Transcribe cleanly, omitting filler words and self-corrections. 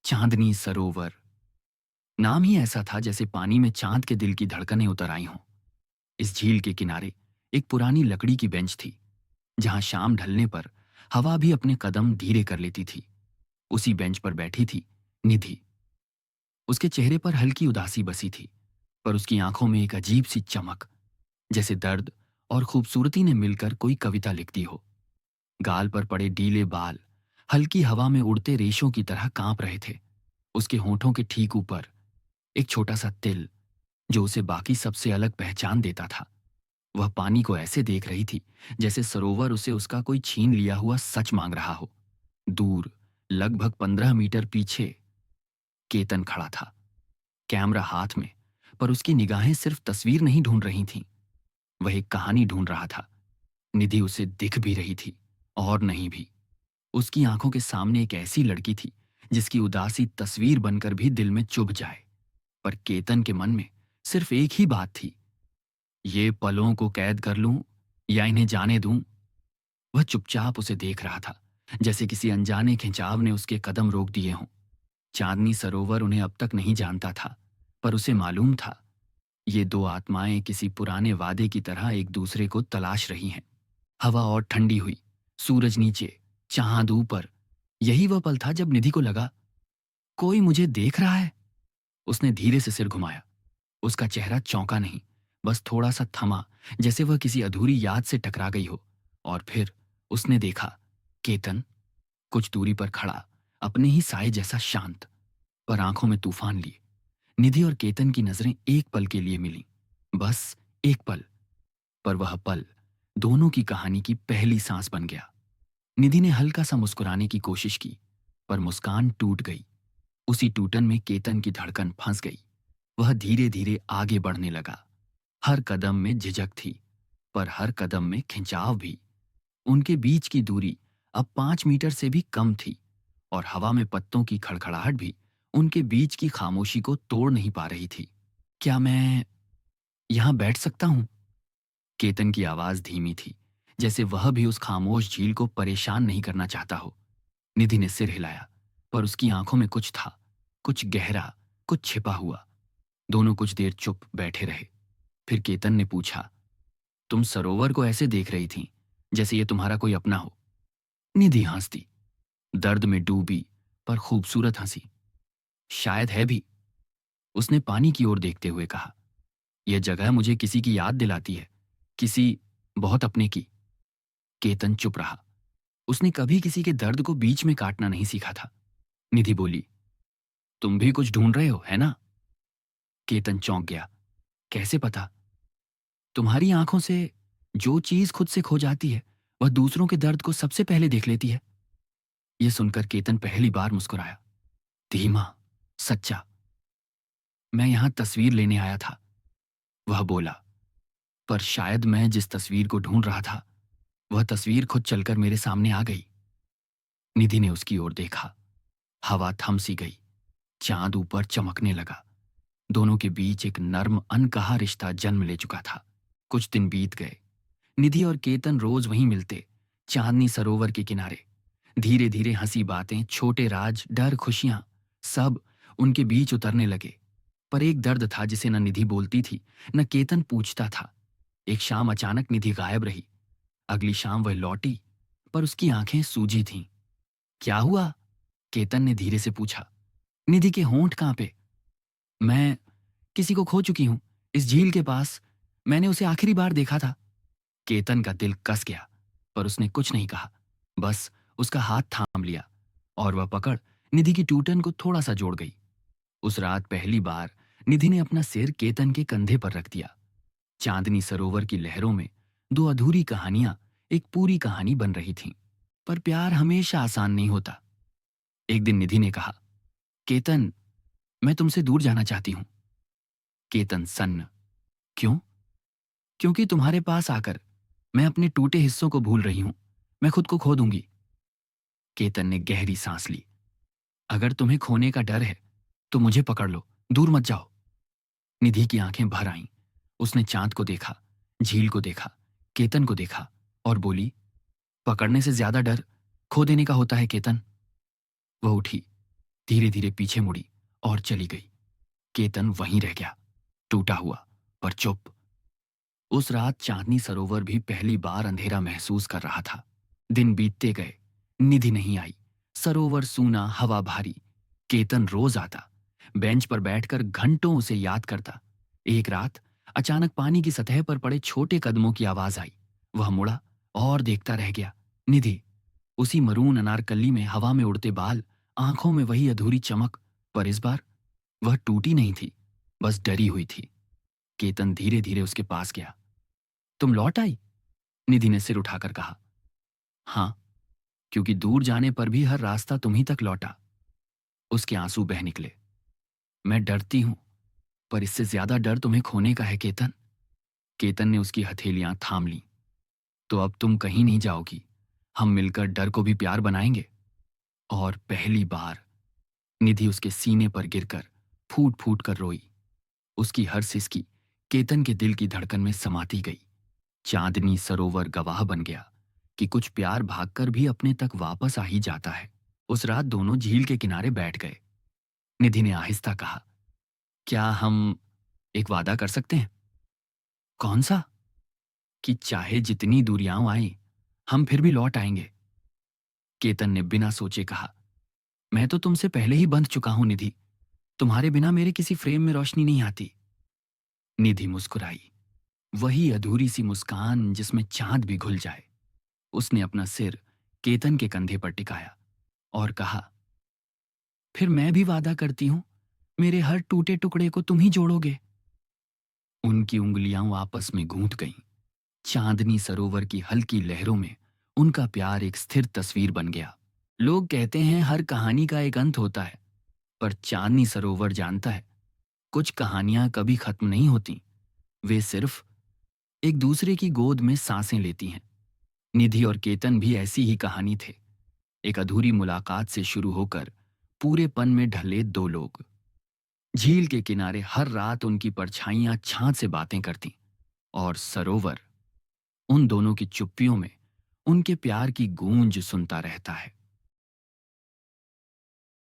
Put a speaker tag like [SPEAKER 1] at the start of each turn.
[SPEAKER 1] चांदनी सरोवर। नाम ही ऐसा था जैसे पानी में चांद के दिल की धड़कनें उतर आई हों। इस झील के किनारे एक पुरानी लकड़ी की बेंच थी, जहां शाम ढलने पर हवा भी अपने कदम धीरे कर लेती थी। उसी बेंच पर बैठी थी निधि। उसके चेहरे पर हल्की उदासी बसी थी, पर उसकी आंखों में एक अजीब सी चमक, जैसे दर्द और खूबसूरती ने मिलकर कोई कविता लिख दी हो। गाल पर पड़े डीले बाल हल्की हवा में उड़ते रेशों की तरह कांप रहे थे। उसके होठों के ठीक ऊपर एक छोटा सा तिल, जो उसे बाकी सबसे अलग पहचान देता था। वह पानी को ऐसे देख रही थी जैसे सरोवर उसे उसका कोई छीन लिया हुआ सच मांग रहा हो। दूर, लगभग 15 मीटर पीछे, केतन खड़ा था, कैमरा हाथ में। पर उसकी निगाहें सिर्फ तस्वीर नहीं ढूंढ रही थीं, वह एक कहानी ढूंढ रहा था। निधि उसे दिख भी रही थी, और नहीं भी। उसकी आंखों के सामने एक ऐसी लड़की थी जिसकी उदासी तस्वीर बनकर भी दिल में चुभ जाए। पर केतन के मन में सिर्फ एक ही बात थी, ये पलों को कैद कर लूं या इन्हें जाने दूं। वह चुपचाप उसे देख रहा था, जैसे किसी अनजाने खिंचाव ने उसके कदम रोक दिए हों। चांदनी सरोवर उन्हें अब तक नहीं जानता था, पर उसे मालूम था, ये दो आत्माएं किसी पुराने वादे की तरह एक दूसरे को तलाश रही हैं। हवा और ठंडी हुई, सूरज नीचे, चांद ऊपर। यही वह पल था जब निधि को लगा, कोई मुझे देख रहा है। उसने धीरे से सिर घुमाया। उसका चेहरा चौंका नहीं, बस थोड़ा सा थमा, जैसे वह किसी अधूरी याद से टकरा गई हो। और फिर उसने देखा, केतन कुछ दूरी पर खड़ा, अपने ही साए जैसा शांत, पर आंखों में तूफान लिए। निधि और केतन की नजरें एक पल के लिए मिलीं, बस एक पल। पर वह पल दोनों की कहानी की पहली सांस बन गया। निधि ने हल्का सा मुस्कुराने की कोशिश की, पर मुस्कान टूट गई। उसी टूटन में केतन की धड़कन फंस गई। वह धीरे धीरे आगे बढ़ने लगा। हर कदम में झिझक थी, पर हर कदम में खिंचाव भी। उनके बीच की दूरी अब 5 मीटर से भी कम थी, और हवा में पत्तों की खड़खड़ाहट भी उनके बीच की खामोशी को तोड़ नहीं पा रही थी। क्या मैं यहां बैठ सकता हूं? केतन की आवाज धीमी थी, जैसे वह भी उस खामोश झील को परेशान नहीं करना चाहता हो। निधि ने सिर हिलाया, पर उसकी आंखों में कुछ था, कुछ गहरा, कुछ छिपा हुआ। दोनों कुछ देर चुप बैठे रहे। फिर केतन ने पूछा, तुम सरोवर को ऐसे देख रही थी जैसे ये तुम्हारा कोई अपना हो? निधि हंस दी, दर्द में डूबी, पर खूबसूरत हंसी। शायद है भी, उसने पानी की ओर देखते हुए कहा। यह जगह मुझे किसी की याद दिलाती है, किसी बहुत अपने की। केतन चुप रहा। उसने कभी किसी के दर्द को बीच में काटना नहीं सीखा था। निधि बोली, तुम भी कुछ ढूंढ रहे हो, है ना? केतन चौंक गया। कैसे पता? तुम्हारी आंखों से जो चीज खुद से खो जाती है, वह दूसरों के दर्द को सबसे पहले देख लेती है। यह सुनकर केतन पहली बार मुस्कुराया, धीमा, सच्चा। मैं यहां तस्वीर लेने आया था, वह बोला। पर शायद मैं जिस तस्वीर को ढूंढ रहा था, वह तस्वीर खुद चलकर मेरे सामने आ गई। निधि ने उसकी ओर देखा। हवा थम सी गई, चांद ऊपर चमकने लगा। दोनों के बीच एक नर्म अनकहा रिश्ता जन्म ले चुका था। कुछ दिन बीत गए। निधि और केतन रोज वहीं मिलते, चांदनी सरोवर के किनारे। धीरे धीरे हंसी बातें, छोटे राज, डर, खुशियां, सब उनके बीच उतरने लगे। पर एक दर्द था जिसे न निधि बोलती थी, न केतन पूछता था। एक शाम अचानक निधि गायब रही। अगली शाम वह लौटी, पर उसकी आंखें सूजी थीं। क्या हुआ? केतन ने धीरे से पूछा। निधि के होंठ कांपे। मैं किसी को खो चुकी हूं, इस झील के पास। मैंने उसे आखिरी बार देखा था। केतन का दिल कस गया, पर उसने कुछ नहीं कहा, बस उसका हाथ थाम लिया, और वह पकड़ निधि की टूटन को थोड़ा सा जोड़ गई। उस रात पहली बार निधि ने अपना सिर केतन के कंधे पर रख दिया। चांदनी सरोवर की लहरों में दो अधूरी कहानियां एक पूरी कहानी बन रही थीं। पर प्यार हमेशा आसान नहीं होता। एक दिन निधि ने कहा, केतन, मैं तुमसे दूर जाना चाहती हूं। केतन सन्न। क्यों? क्योंकि तुम्हारे पास आकर मैं अपने टूटे हिस्सों को भूल रही हूं। मैं खुद को खो दूंगी। केतन ने गहरी सांस ली। अगर तुम्हें खोने का डर है तो मुझे पकड़ लो, दूर मत जाओ। निधि की आंखें भर आईं। उसने चांद को देखा, झील को देखा, केतन को देखा, और बोली, पकड़ने से ज्यादा डर खो देने का होता है केतन। वह उठी, धीरे धीरे पीछे मुड़ी और चली गई। केतन वहीं रह गया, टूटा हुआ पर चुप। उस रात चांदनी सरोवर भी पहली बार अंधेरा महसूस कर रहा था। दिन बीतते गए, निधि नहीं आई। सरोवर सूना, हवा भारी। केतन रोज आता, बेंच पर बैठकर घंटों उसे याद करता। एक रात अचानक पानी की सतह पर पड़े छोटे कदमों की आवाज आई। वह मुड़ा और देखता रह गया। निधि, उसी मरून अनारकली में, हवा में उड़ते बाल, आंखों में वही अधूरी चमक। पर इस बार वह टूटी नहीं थी, बस डरी हुई थी। केतन धीरे धीरे उसके पास गया। तुम लौट आई? निधि ने सिर उठाकर कहा। हां, क्योंकि दूर जाने पर भी हर रास्ता तुम्ही तक लौटा। उसके आंसू बह निकले। मैं डरती हूं, पर इससे ज्यादा डर तुम्हें खोने का है केतन। केतन ने उसकी हथेलियां थाम लीं। तो अब तुम कहीं नहीं जाओगी, हम मिलकर डर को भी प्यार बनाएंगे। और पहली बार निधि उसके सीने पर गिरकर फूट फूट कर रोई। उसकी हर सिसकी केतन के दिल की धड़कन में समाती गई। चांदनी सरोवर गवाह बन गया कि कुछ प्यार भागकर भी अपने तक वापस आ ही जाता है। उस रात दोनों झील के किनारे बैठ गए। निधि ने आहिस्ता कहा, क्या हम एक वादा कर सकते हैं? कौन सा? कि चाहे जितनी दूरियां आए, हम फिर भी लौट आएंगे। केतन ने बिना सोचे कहा, मैं तो तुमसे पहले ही बंध चुका हूं निधि। तुम्हारे बिना मेरे किसी फ्रेम में रोशनी नहीं आती। निधि मुस्कुराई, वही अधूरी सी मुस्कान जिसमें चांद भी घुल जाए। उसने अपना सिर केतन के कंधे पर टिकाया और कहा, फिर मैं भी वादा करती हूं, मेरे हर टूटे टुकड़े को तुम ही जोड़ोगे। उनकी उंगलियां आपस में गूंथ गईं। चांदनी सरोवर की हल्की लहरों में उनका प्यार एक स्थिर तस्वीर बन गया। लोग कहते हैं हर कहानी का एक अंत होता है, पर चांदनी सरोवर जानता है, कुछ कहानियां कभी खत्म नहीं होती, वे सिर्फ एक दूसरे की गोद में सांसें लेती हैं। निधि और केतन भी ऐसी ही कहानी थे, एक अधूरी मुलाकात से शुरू होकर पूरेपन में ढले दो लोग। झील के किनारे हर रात उनकी परछाइयां छांद से बातें करती, और सरोवर उन दोनों की चुप्पियों में उनके प्यार की गूंज सुनता रहता है।